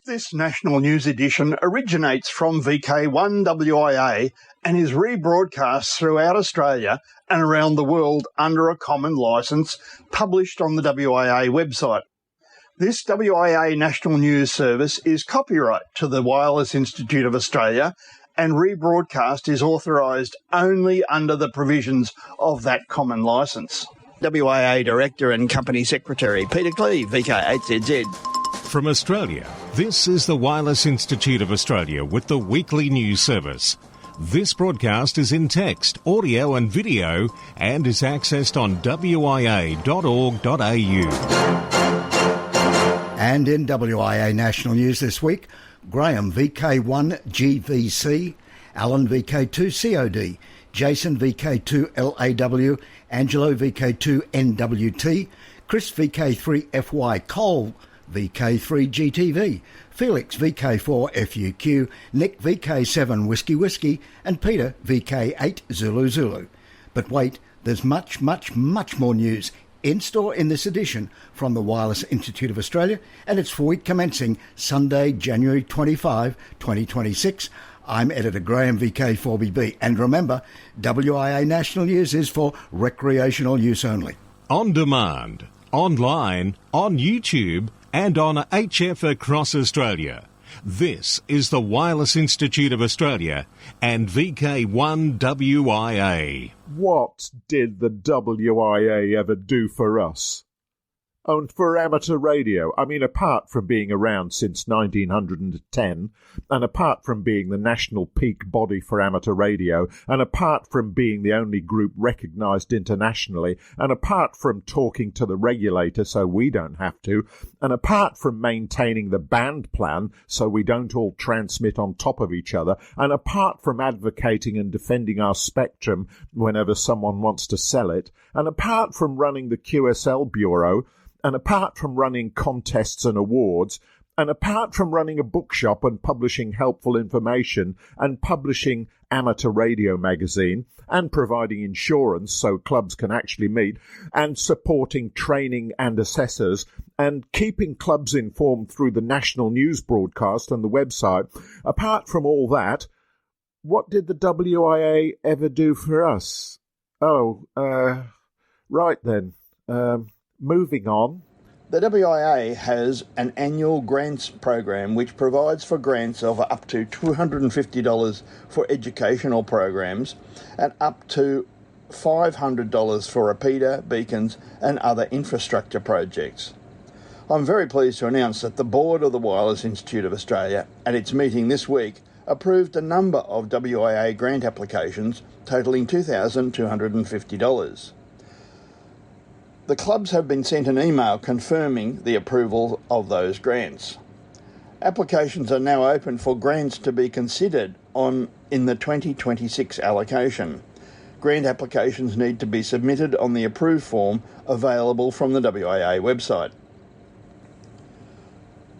This national news edition originates from VK1WIA and is rebroadcast throughout Australia and around the world under a common licence published on the WIA website. This WIA national news service is copyright to the Wireless Institute of Australia, and rebroadcast is authorised only under the provisions of that common licence. WIA Director and Company Secretary Peter Cleave, VK8ZZ. From Australia, this is the Wireless Institute of Australia with the weekly news service. This broadcast is in text, audio and video and is accessed on wia.org.au. And in WIA National News this week, Graham VK1GVC, Alan VK2COD, Jason VK2LAW, Angelo VK2NWT, Chris VK3FY, Cole VK3GTV, Felix VK4FUQ, Nick VK7 Whiskey Whiskey, and Peter VK8 Zulu Zulu. But wait, there's much more news in store in this edition from the Wireless Institute of Australia, and it's for week commencing Sunday, January 25, 2026. I'm Editor Graham VK4BB, and remember, WIA National News is for recreational use only. On demand, online, on YouTube, and on HF across Australia. This is the Wireless Institute of Australia and VK1WIA. What did the WIA ever do for us? And for amateur radio, I mean, apart from being around since 1910, and apart from being the national peak body for amateur radio, and apart from being the only group recognised internationally, and apart from talking to the regulator so we don't have to, and apart from maintaining the band plan so we don't all transmit on top of each other, and apart from advocating and defending our spectrum whenever someone wants to sell it, and apart from running the QSL Bureau, and apart from running contests and awards, and apart from running a bookshop and publishing helpful information and publishing amateur radio magazine and providing insurance so clubs can actually meet and supporting training and assessors and keeping clubs informed through the national news broadcast and the website, apart from all that, what did the WIA ever do for us? Right then. Moving on. The WIA has an annual grants program which provides for grants of up to $250 for educational programs and up to $500 for repeater, beacons and other infrastructure projects. I'm very pleased to announce that the board of the Wireless Institute of Australia at its meeting this week approved a number of WIA grant applications totalling $2,250. The clubs have been sent an email confirming the approval of those grants. Applications are now open for grants to be considered in the 2026 allocation. Grant applications need to be submitted on the approved form available from the WIA website.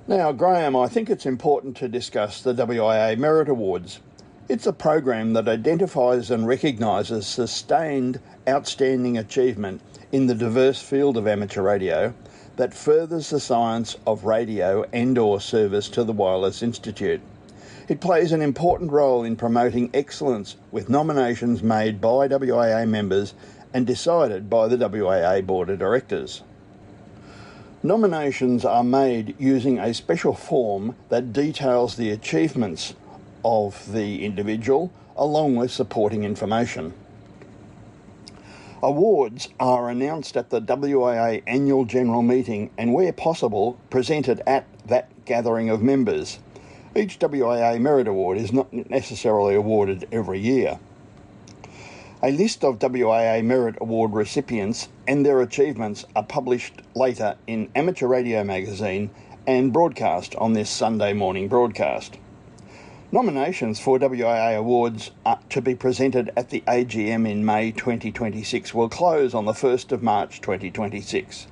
Now, Graham, I think it's important to discuss the WIA Merit Awards. It's a program that identifies and recognises sustained outstanding achievement in the diverse field of amateur radio that furthers the science of radio and/or service to the Wireless Institute. It plays an important role in promoting excellence with nominations made by WIA members and decided by the WIA Board of Directors. Nominations are made using a special form that details the achievements of the individual along with supporting information. Awards are announced at the WIA Annual General Meeting and, where possible, presented at that gathering of members. Each WIA Merit Award is not necessarily awarded every year. A list of WIA Merit Award recipients and their achievements are published later in Amateur Radio Magazine and broadcast on this Sunday morning broadcast. Nominations for WIA awards to be presented at the AGM in May 2026 will close on the 1st of March 2026.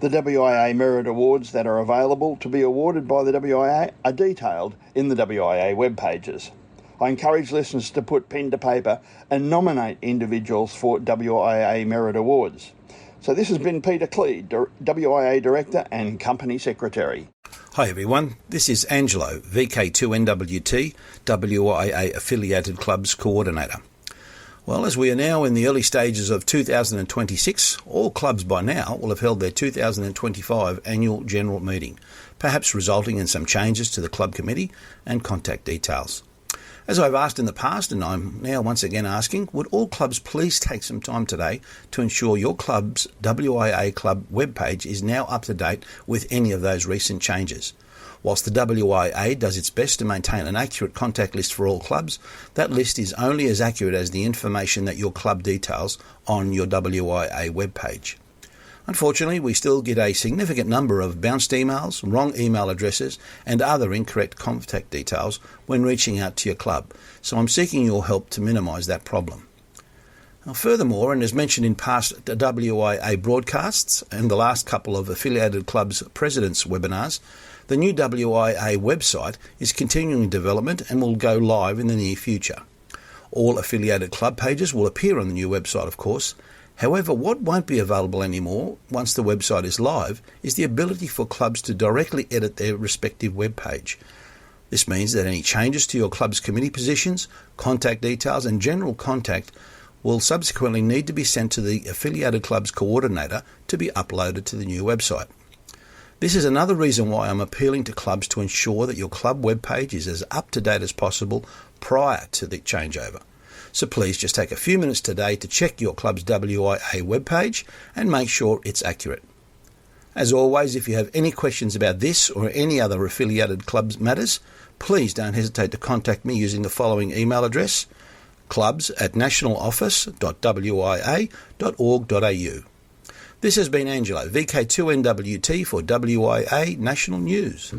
The WIA Merit Awards that are available to be awarded by the WIA are detailed in the WIA web pages. I encourage listeners to put pen to paper and nominate individuals for WIA Merit Awards. So this has been Peter Cleed, WIA Director and Company Secretary. Hi everyone, this is Angelo, VK1WIA, WIA Affiliated Clubs Coordinator. Well, as we are now in the early stages of 2026, all clubs by now will have held their 2025 annual general meeting, perhaps resulting in some changes to the club committee and contact details. As I've asked in the past, and I'm now once again asking, would all clubs please take some time today to ensure your club's WIA club webpage is now up to date with any of those recent changes? Whilst the WIA does its best to maintain an accurate contact list for all clubs, that list is only as accurate as the information that your club details on your WIA webpage. Unfortunately, we still get a significant number of bounced emails, wrong email addresses, and other incorrect contact details when reaching out to your club, so I'm seeking your help to minimise that problem. Now, furthermore, and as mentioned in past WIA broadcasts and the last couple of affiliated clubs' presidents' webinars, the new WIA website is continuing development and will go live in the near future. All affiliated club pages will appear on the new website, of course. However, what won't be available anymore once the website is live is the ability for clubs to directly edit their respective web page. This means that any changes to your club's committee positions, contact details and general contact will subsequently need to be sent to the affiliated club's coordinator to be uploaded to the new website. This is another reason why I'm appealing to clubs to ensure that your club webpage is as up-to-date as possible prior to the changeover. So please just take a few minutes today to check your club's WIA webpage and make sure it's accurate. As always, if you have any questions about this or any other affiliated clubs matters, please don't hesitate to contact me using the following email address: clubs@nationaloffice.wia.org.au. This has been Angelo, VK2NWT for WIA National News.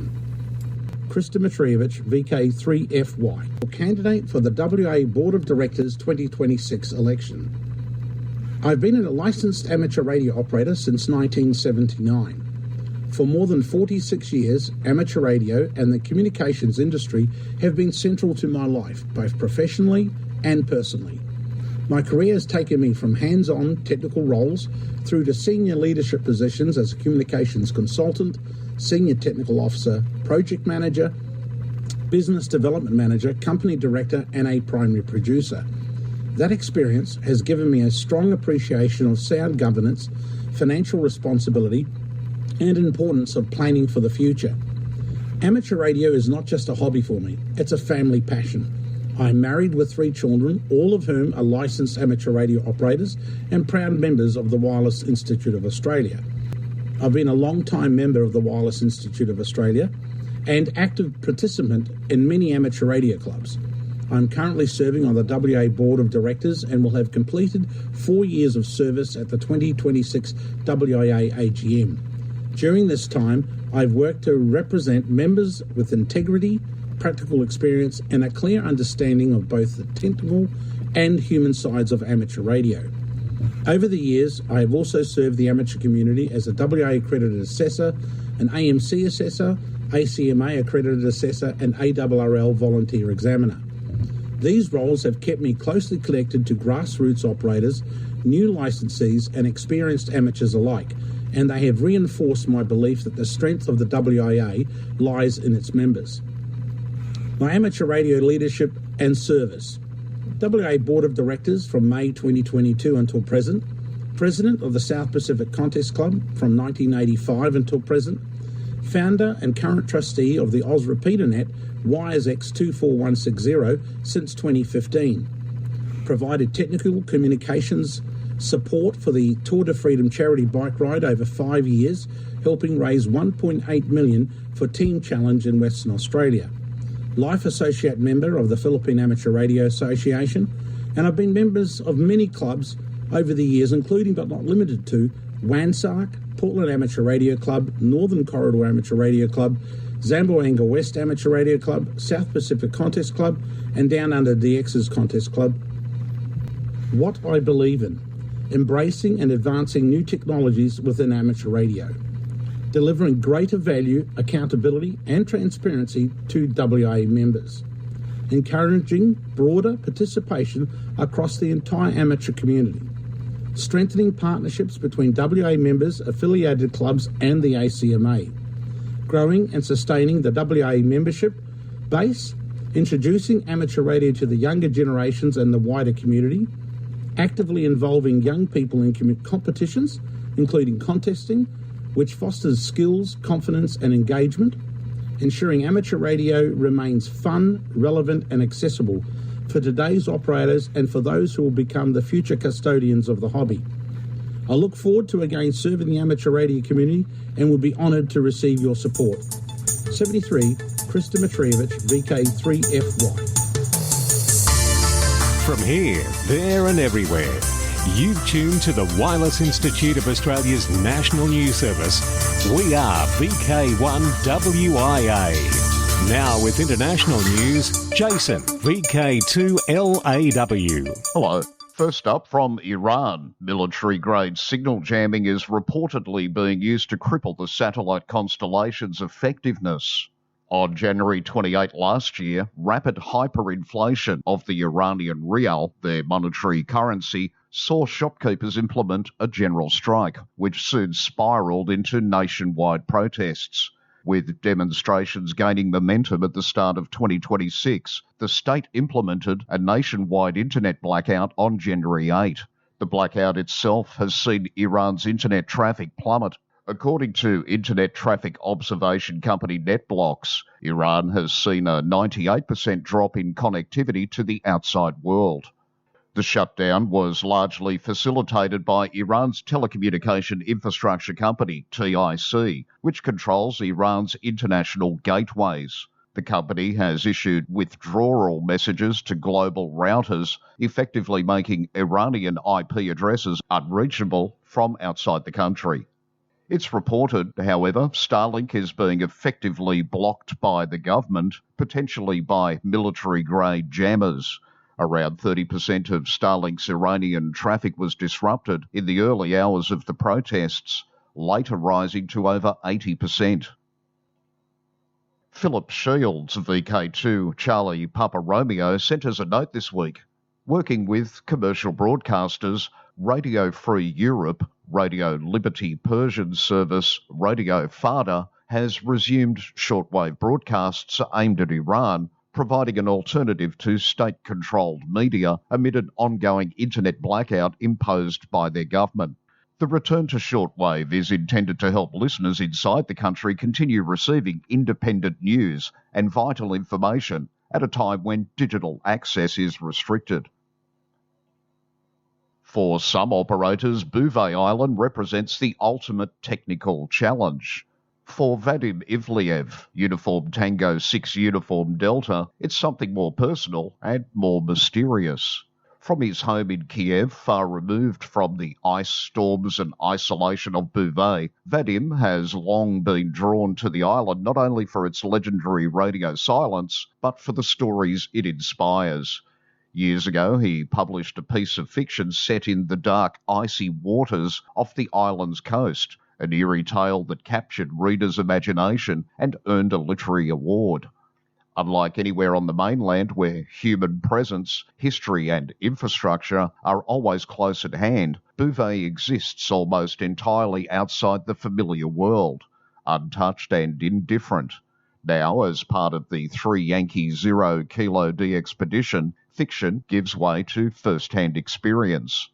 Krista Mitrievich, VK3FY, candidate for the WA Board of Directors 2026 election. I've been a licensed amateur radio operator since 1979. For more than 46 years, amateur radio and the communications industry have been central to my life, both professionally and personally. My career has taken me from hands-on technical roles through to senior leadership positions as a communications consultant, senior technical officer, project manager, business development manager, company director, and a primary producer. That experience has given me a strong appreciation of sound governance, financial responsibility, and importance of planning for the future. Amateur radio is not just a hobby for me, it's a family passion. I'm married with 3 children, all of whom are licensed amateur radio operators and proud members of the Wireless Institute of Australia. I've been a long-time member of the Wireless Institute of Australia and active participant in many amateur radio clubs. I'm currently serving on the WA Board of Directors and will have completed 4 years of service at the 2026 WIA AGM. During this time, I've worked to represent members with integrity, practical experience and a clear understanding of both the technical and human sides of amateur radio. Over the years, I have also served the amateur community as a WA accredited assessor, an AMC assessor, ACMA accredited assessor and ARRL volunteer examiner. These roles have kept me closely connected to grassroots operators, new licensees and experienced amateurs alike, and they have reinforced my belief that the strength of the WIA lies in its members. My amateur radio leadership and service. WA Board of Directors from May 2022 until present. President of the South Pacific Contest Club from 1985 until present. Founder and current trustee of the Oz Repeaternet WIRES 24160 since 2015. Provided technical communications support for the Tour de Freedom charity bike ride over 5 years, helping raise $1.8 million for Team Challenge in Western Australia. Life Associate member of the Philippine Amateur Radio Association, and I've been members of many clubs over the years, including but not limited to WANSARC, Portland Amateur Radio Club, Northern Corridor Amateur Radio Club, Zamboanga West Amateur Radio Club, South Pacific Contest Club, and Down Under DX's Contest Club. What I believe in: embracing and advancing new technologies within amateur radio, delivering greater value, accountability and transparency to WA members, encouraging broader participation across the entire amateur community, strengthening partnerships between WA members, affiliated clubs and the ACMA, growing and sustaining the WA membership base, introducing amateur radio to the younger generations and the wider community, actively involving young people in competitions, including contesting, which fosters skills, confidence and engagement, ensuring amateur radio remains fun, relevant and accessible for today's operators and for those who will become the future custodians of the hobby. I look forward to again serving the amateur radio community and will be honoured to receive your support. 73, Krista Mitrievich, VK3FY. From here, there and everywhere, you've tuned to the Wireless Institute of Australia's national news service. We are VK1WIA. Now with international news, Jason, VK2LAW. Hello. First up, from Iran, military-grade signal jamming is reportedly being used to cripple the satellite constellation's effectiveness. On January 28 last year, rapid hyperinflation of the Iranian rial, their monetary currency, saw shopkeepers implement a general strike, which soon spiralled into nationwide protests. With demonstrations gaining momentum at the start of 2026, the state implemented a nationwide internet blackout on January 8. The blackout itself has seen Iran's internet traffic plummet. According to internet traffic observation company NetBlocks, Iran has seen a 98% drop in connectivity to the outside world. The shutdown was largely facilitated by Iran's telecommunication infrastructure company, TIC, which controls Iran's international gateways. The company has issued withdrawal messages to global routers, effectively making Iranian IP addresses unreachable from outside the country. It's reported, however, Starlink is being effectively blocked by the government, potentially by military-grade jammers. Around 30% of Starlink's Iranian traffic was disrupted in the early hours of the protests, later rising to over 80%. Philip Shields, VK2 Charlie Papa Romeo, sent us a note this week. Working with commercial broadcasters, Radio Free Europe, Radio Liberty Persian Service, Radio Farda has resumed shortwave broadcasts aimed at Iran, providing an alternative to state-controlled media amid an ongoing internet blackout imposed by their government. The return to shortwave is intended to help listeners inside the country continue receiving independent news and vital information at a time when digital access is restricted. For some operators, Bouvet Island represents the ultimate technical challenge. For Vadim Ivliev, Uniform Tango 6 Uniform Delta, it's something more personal and more mysterious. From his home in Kiev, far removed from the ice storms and isolation of Bouvet, Vadim has long been drawn to the island not only for its legendary radio silence, but for the stories it inspires. Years ago, he published a piece of fiction set in the dark, icy waters off the island's coast, an eerie tale that captured readers' imagination and earned a literary award. Unlike anywhere on the mainland where human presence, history and infrastructure are always close at hand, Bouvet exists almost entirely outside the familiar world, untouched and indifferent. Now, as part of the 3 Yankee 0 Kilo D expedition, fiction gives way to first-hand experience.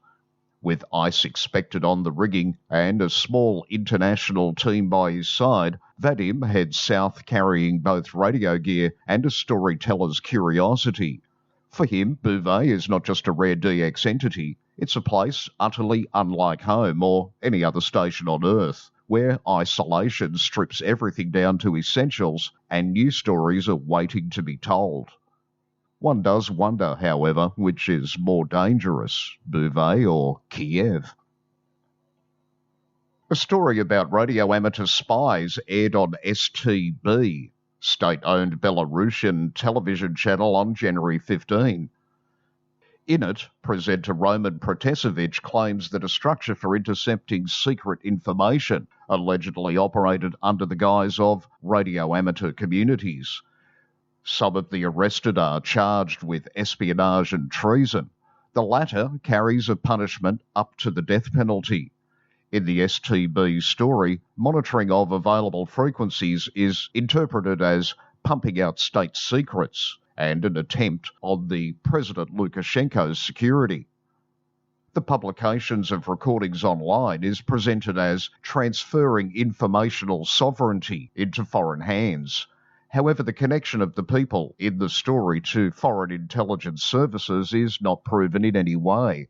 With ice expected on the rigging and a small international team by his side, Vadim heads south carrying both radio gear and a storyteller's curiosity. For him, Bouvet is not just a rare DX entity, it's a place utterly unlike home or any other station on Earth, where isolation strips everything down to essentials and new stories are waiting to be told. One does wonder, however, which is more dangerous, Bouvet or Kiev. A story about radio amateur spies aired on STB, state-owned Belarusian television channel, on January 15. In it, presenter Roman Protasevich claims that a structure for intercepting secret information allegedly operated under the guise of radio amateur communities. Some of the arrested are charged with espionage and treason. The latter carries a punishment up to the death penalty. In the STB story, monitoring of available frequencies is interpreted as pumping out state secrets and an attempt on the President Lukashenko's security. The publications of recordings online is presented as transferring informational sovereignty into foreign hands. However, the connection of the people in the story to foreign intelligence services is not proven in any way.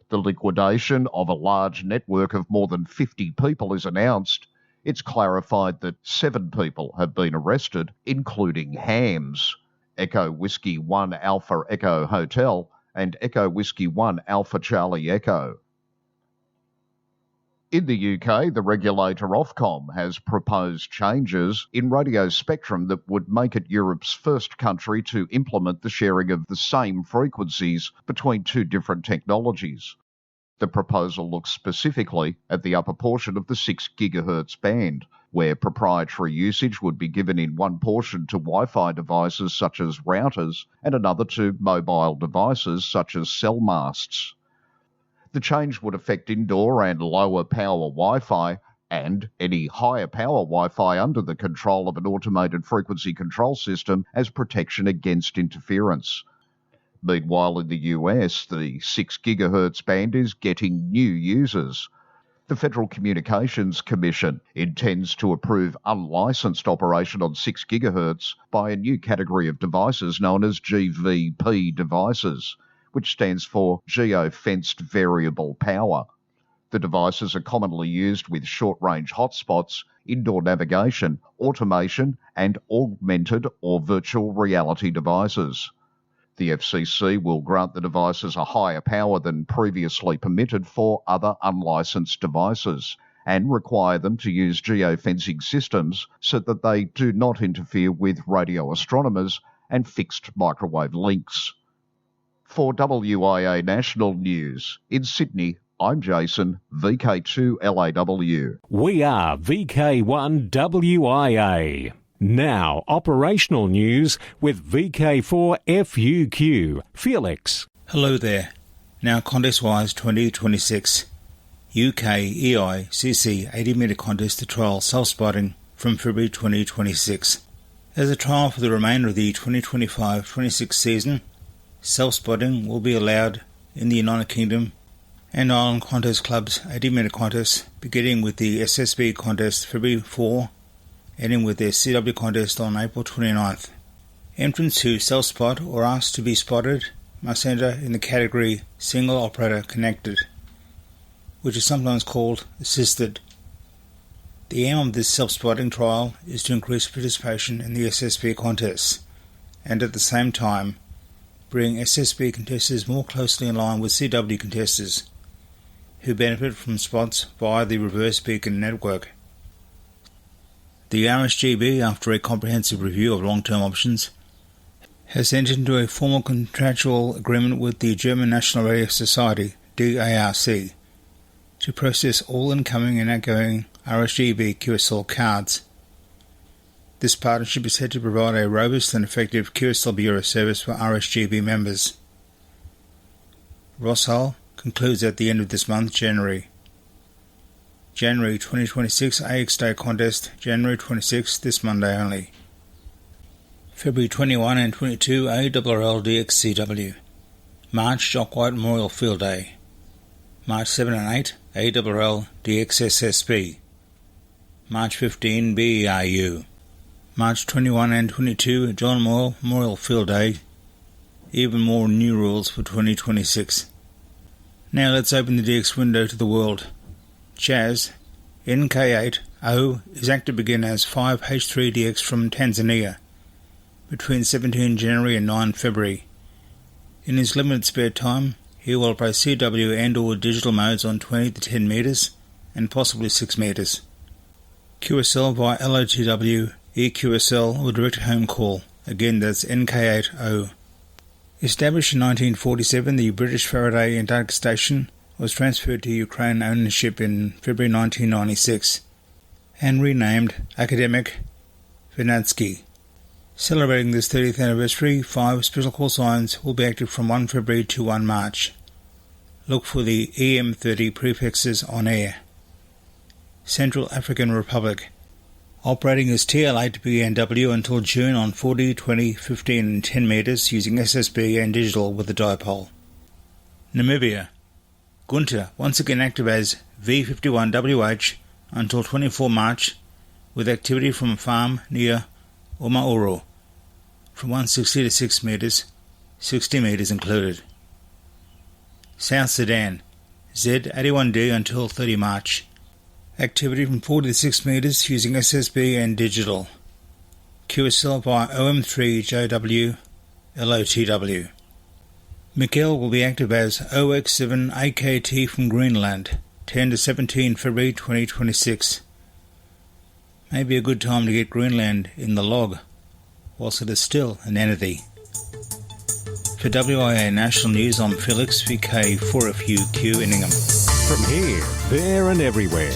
The liquidation of a large network of more than 50 people is announced. It's clarified that 7 people have been arrested, including hams, Echo Whiskey 1 Alpha Echo Hotel and Echo Whiskey 1 Alpha Charlie Echo. In the UK, the regulator Ofcom has proposed changes in radio spectrum that would make it Europe's first country to implement the sharing of the same frequencies between 2 different technologies. The proposal looks specifically at the upper portion of the 6 GHz band, where proprietary usage would be given in one portion to Wi-Fi devices such as routers and another to mobile devices such as cell masts. The change would affect indoor and lower power Wi-Fi and any higher power Wi-Fi under the control of an automated frequency control system as protection against interference. Meanwhile, in the US, the 6 GHz band is getting new users. The Federal Communications Commission intends to approve unlicensed operation on 6 GHz by a new category of devices known as GVP devices, which stands for Geofenced Variable Power. The devices are commonly used with short-range hotspots, indoor navigation, automation, and augmented or virtual reality devices. The FCC will grant the devices a higher power than previously permitted for other unlicensed devices and require them to use geofencing systems so that they do not interfere with radio astronomers and fixed microwave links. For WIA National News, in Sydney, I'm Jason, VK2LAW. We are VK1WIA. Now, operational news with VK4FUQ. Felix. Hello there. Now, contest-wise 2026. UK EICC 80-metre contest to trial self-spotting from February 2026. As a trial for the remainder of the 2025-26 season, self-spotting will be allowed in the United Kingdom and Ireland Contest Club's 80-metre contest, beginning with the SSB contest February 4, ending with their CW contest on April 29th. Entrants who self-spot or ask to be spotted must enter in the category Single Operator Connected, which is sometimes called Assisted. The aim of this self-spotting trial is to increase participation in the SSB contests, and at the same time bring SSB contestants more closely in line with CW contestants, who benefit from spots via the reverse beacon network. The RSGB, after a comprehensive review of long-term options, has entered into a formal contractual agreement with the German National Radio Society, DARC, to process all incoming and outgoing RSGB QSL cards. This partnership is said to provide a robust and effective QSL Bureau service for RSGB members. Rossal concludes at the end of this month, January 2026 AX Day Contest, January 26, this Monday only. February 21 and 22 ARRL DXCW. March Jock White Memorial Field Day. March 7 and 8 ARRL DXSSB. March 15 BERU. March 21 and 22 John Moyle Memorial Field Day. Even more new rules for 2026. Now let's open the DX window to the world. Chaz, NK8O is active again as 5H3DX from Tanzania between 17 January and 9 February. In his limited spare time, he will operate CW and or digital modes on 20 to 10 metres and possibly 6 metres. QSL via LOTW, EQSL or direct home call. Again, that's NK8O. Established in 1947, the British Faraday Antarctic Station was transferred to Ukraine ownership in February 1996 and renamed Akademik Vernadsky. Celebrating this 30th anniversary, 5 special call signs will be active from 1 February to 1 March. Look for the EM30 prefixes on air. Central African Republic. Operating as TL8 BNW until June on 40, 20, 15 and 10 metres using SSB and digital with a dipole. Namibia. Gunter once again active as V51WH until 24 March with activity from a farm near Omaoro from 160 to 6 metres, 60 metres included. South Sudan. Z81D until 30 March. Activity from 40 to 6 metres using SSB and digital. QSL by OM3JW LOTW. Mikkel will be active as OX7AKT from Greenland, 10 to 17 February 2026. May be a good time to get Greenland in the log, whilst it is still an entity. For WIA National News, I'm Felix VK4FUQ Inningham. From here, there and everywhere,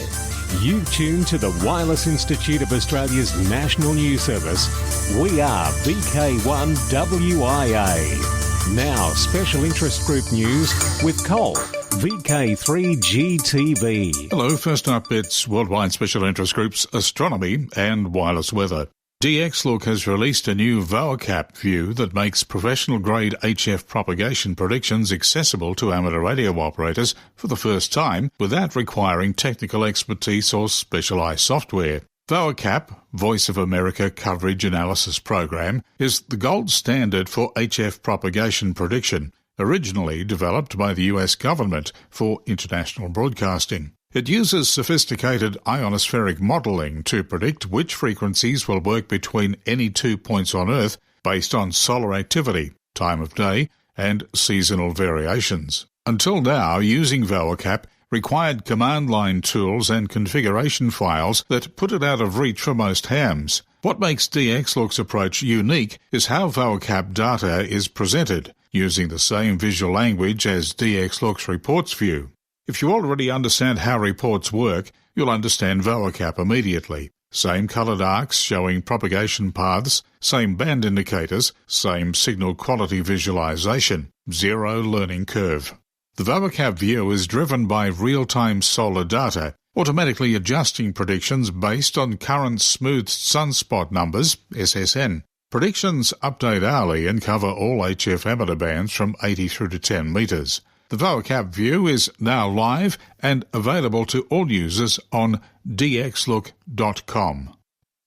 you tune to the Wireless Institute of Australia's National News Service. We are VK1WIA. Now, special interest group news with Cole, VK3GTV. Hello, first up it's Worldwide Special Interest Groups Astronomy and Wireless Weather. DXLook has released a new VOACAP view that makes professional-grade HF propagation predictions accessible to amateur radio operators for the first time without requiring technical expertise or specialised software. VOACAP, Voice of America Coverage Analysis Program, is the gold standard for HF propagation prediction, originally developed by the US government for international broadcasting. It uses sophisticated ionospheric modelling to predict which frequencies will work between any 2 points on Earth based on solar activity, time of day, and seasonal variations. Until now, using VOACAP required command line tools and configuration files that put it out of reach for most hams. What makes DXLook's approach unique is how VOACAP data is presented, using the same visual language as DXLook's reports view. If you already understand how reports work, you'll understand VOACAP immediately. Same coloured arcs showing propagation paths, same band indicators, same signal quality visualization, zero learning curve. The VOACAP view is driven by real-time solar data, automatically adjusting predictions based on current smoothed sunspot numbers, SSN. Predictions update hourly and cover all HF emitter bands from 80 through to 10 metres. The VOACAP view is now live and available to all users on dxlook.com.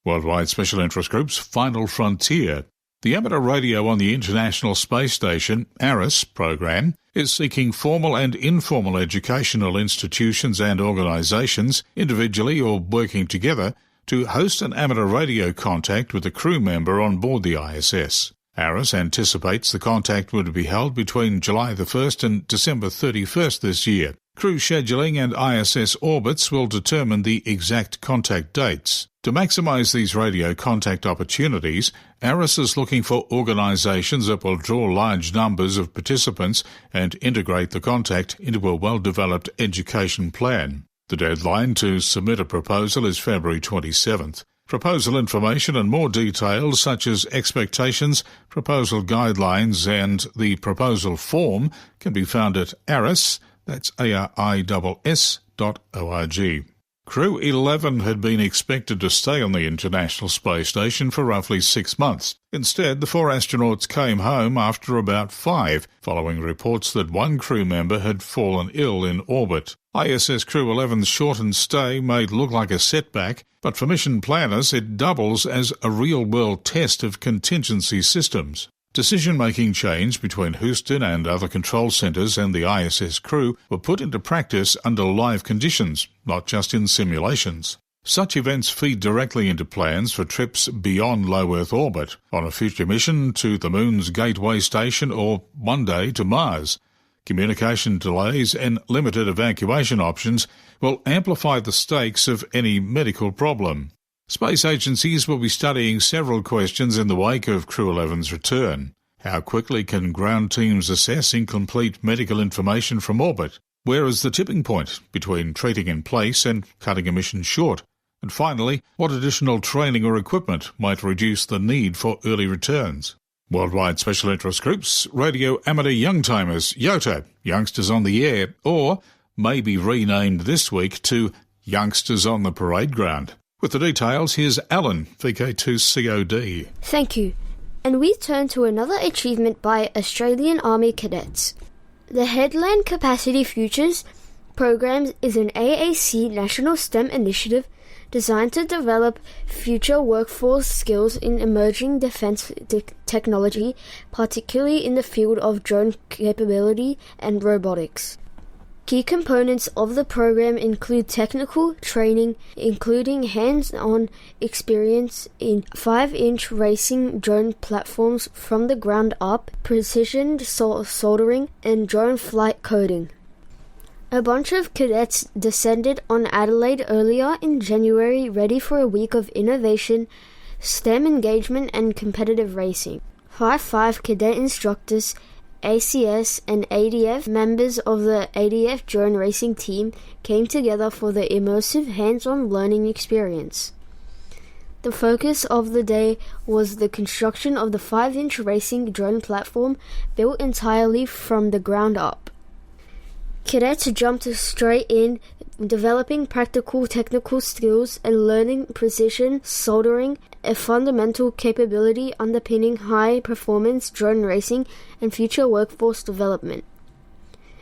Worldwide Special Interest Group's Final Frontier. The amateur radio on the International Space Station, ARIS, program is seeking formal and informal educational institutions and organisations, individually or working together, to host an amateur radio contact with a crew member on board the ISS. ARIS anticipates the contact would be held between July the 1st and December 31st this year. Crew scheduling and ISS orbits will determine the exact contact dates. To maximise these radio contact opportunities, ARIS is looking for organisations that will draw large numbers of participants and integrate the contact into a well-developed education plan. The deadline to submit a proposal is February 27th. Proposal information and more details such as expectations, proposal guidelines and the proposal form can be found at ARIS, that's ARISS.org. Crew 11 had been expected to stay on the International Space Station for roughly 6 months. Instead, the 4 astronauts came home after about 5, following reports that one crew member had fallen ill in orbit. ISS Crew 11's shortened stay may look like a setback, but for mission planners it doubles as a real-world test of contingency systems. Decision-making chains between Houston and other control centres and the ISS crew were put into practice under live conditions, not just in simulations. Such events feed directly into plans for trips beyond low Earth orbit, on a future mission to the Moon's Gateway Station or one day to Mars. Communication delays and limited evacuation options will amplify the stakes of any medical problem. Space agencies will be studying several questions in the wake of Crew 11's return. How quickly can ground teams assess incomplete medical information from orbit? Where is the tipping point between treating in place and cutting a mission short? And finally, what additional training or equipment might reduce the need for early returns? Worldwide Special Interest Groups, Radio Amateur Youngtimers, YOTA, Youngsters on the Air, or maybe renamed this week to Youngsters on the Parade Ground. With the details, here's Alan, VK2COD. Thank you. And we turn to another achievement by Australian Army cadets. The Headland Capacity Futures program is an AAC national STEM initiative designed to develop future workforce skills in emerging defense technology, particularly in the field of drone capability and robotics. Key components of the program include technical training, including hands-on experience in 5-inch racing drone platforms from the ground up, precision soldering, and drone flight coding. A bunch of cadets descended on Adelaide earlier in January, ready for a week of innovation, STEM engagement, and competitive racing. 5 cadet instructors, ACS and ADF members of the ADF drone racing team came together for the immersive hands-on learning experience. The focus of the day was the construction of the 5-inch racing drone platform built entirely from the ground up. Cadets jumped straight in, developing practical technical skills and learning precision soldering, a fundamental capability underpinning high-performance drone racing and future workforce development.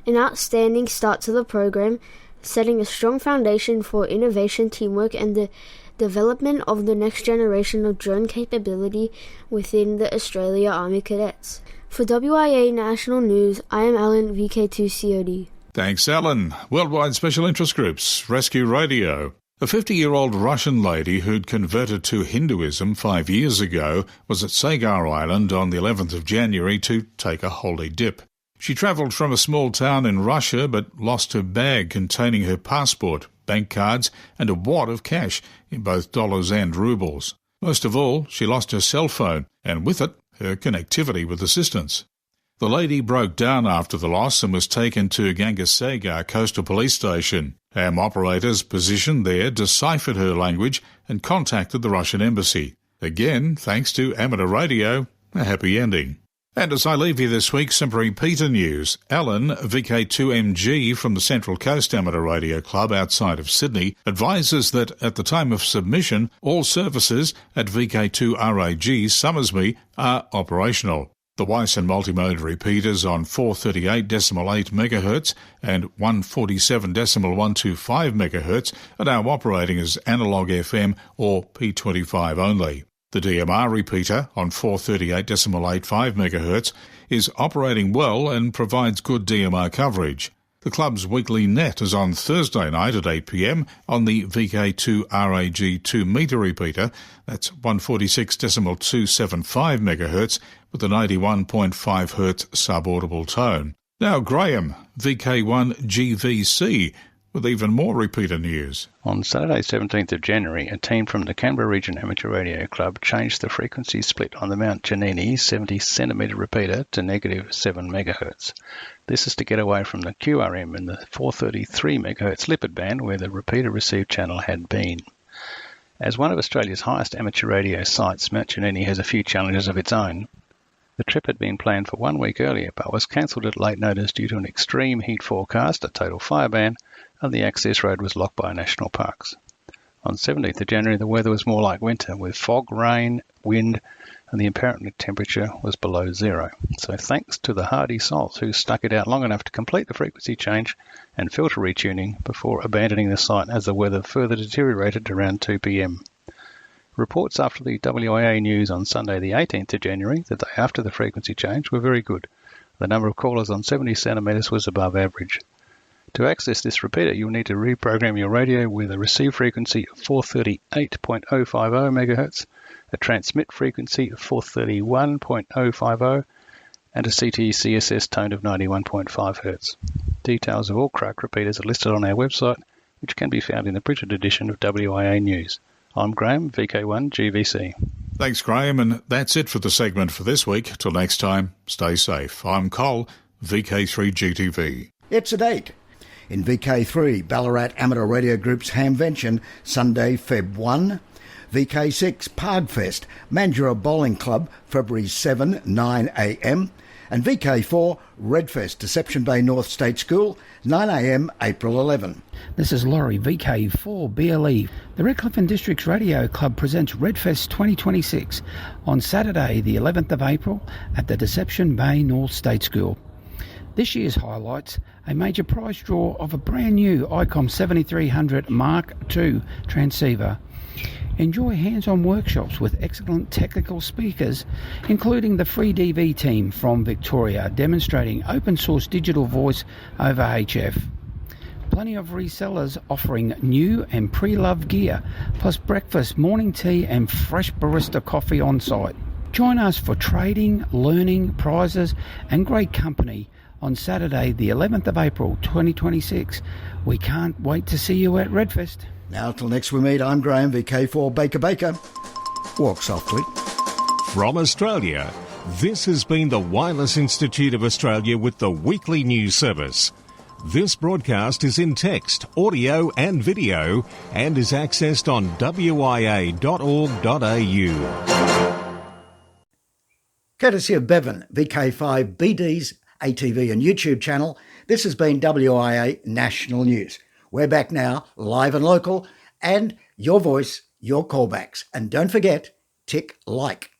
An outstanding start to the program, setting a strong foundation for innovation, teamwork, and the development of the next generation of drone capability within the Australia Army Cadets. For WIA National News, I am Alan, VK2COD. Thanks, Alan. Worldwide Special Interest Groups, Rescue Radio. A 50-year-old Russian lady who'd converted to Hinduism 5 years ago was at Sagar Island on the 11th of January to take a holy dip. She travelled from a small town in Russia but lost her bag containing her passport, bank cards and a wad of cash in both dollars and rubles. Most of all, she lost her cell phone and with it, her connectivity with assistance. The lady broke down after the loss and was taken to Gangasagar Coastal Police Station. Ham operators positioned there deciphered her language and contacted the Russian embassy. Again, thanks to amateur radio, a happy ending. And as I leave you this week, some repeater news. Alan, VK2MG from the Central Coast Amateur Radio Club outside of Sydney, advises that at the time of submission, all services at VK2RAG Summersby are operational. The Wyson multimode repeaters on 438.8 MHz and 147.125 MHz are now operating as analog FM or P25 only. The DMR repeater on 438.85 MHz is operating well and provides good DMR coverage. The club's weekly net is on Thursday night at 8 p.m. on the VK2RAG 2-metre repeater, that's 146.275 MHz, with an 81.5 Hz subaudible tone. Now Graham, VK1GVC, with even more repeater news. On Saturday 17th of January, a team from the Canberra Region Amateur Radio Club changed the frequency split on the Mount Giannini 70cm repeater to -7 MHz. This is to get away from the QRM and the 433 MHz lipid band where the repeater receive channel had been. As one of Australia's highest amateur radio sites, Mount Giannini has a few challenges of its own. The trip had been planned for 1 week earlier but was cancelled at late notice due to an extreme heat forecast, a total fire ban, and the access road was locked by national parks. On 17th of January, the weather was more like winter, with fog, rain, wind, and the apparent temperature was below zero. So thanks to the hardy souls who stuck it out long enough to complete the frequency change and filter retuning before abandoning the site as the weather further deteriorated around 2 p.m. Reports after the WIA news on Sunday the 18th of January, the day after the frequency change, were very good. The number of callers on 70 centimetres was above average. To access this repeater, you'll need to reprogram your radio with a receive frequency of 438.050 MHz, a transmit frequency of 431.050, and a CT/CSS tone of 91.5 Hz. Details of all Crack repeaters are listed on our website, which can be found in the printed edition of WIA News. I'm Graham, VK1GVC. Thanks, Graham, and that's it for the segment for this week. Till next time, stay safe. I'm Cole, VK3GTV. It's a date. In VK3, Ballarat Amateur Radio Group's Hamvention, Sunday, Feb 1. VK6, Pargfest, Mandurah Bowling Club, February 7, 9am. And VK4, Redfest, Deception Bay North State School, 9am, April 11. This is Laurie, VK4 BLE. The Redcliffe and Districts Radio Club presents Redfest 2026 on Saturday, the 11th of April at the Deception Bay North State School. This year's highlights, a major prize draw of a brand new ICOM 7300 Mark II transceiver. Enjoy hands-on workshops with excellent technical speakers, including the Free DV team from Victoria, demonstrating open-source digital voice over HF. Plenty of resellers offering new and pre-loved gear, plus breakfast, morning tea and fresh barista coffee on site. Join us for trading, learning, prizes and great company on Saturday, the 11th of April 2026. We can't wait to see you at Redfest. Now till next we meet, I'm Graham, VK4 Baker. Walk softly. From Australia, this has been the Wireless Institute of Australia with the weekly news service. This broadcast is in text, audio and video and is accessed on wia.org.au. Courtesy of Bevan, VK5 BD's ATV and YouTube channel, this has been WIA National News. We're back now, live and local, and your voice, your callbacks. And don't forget, tick like.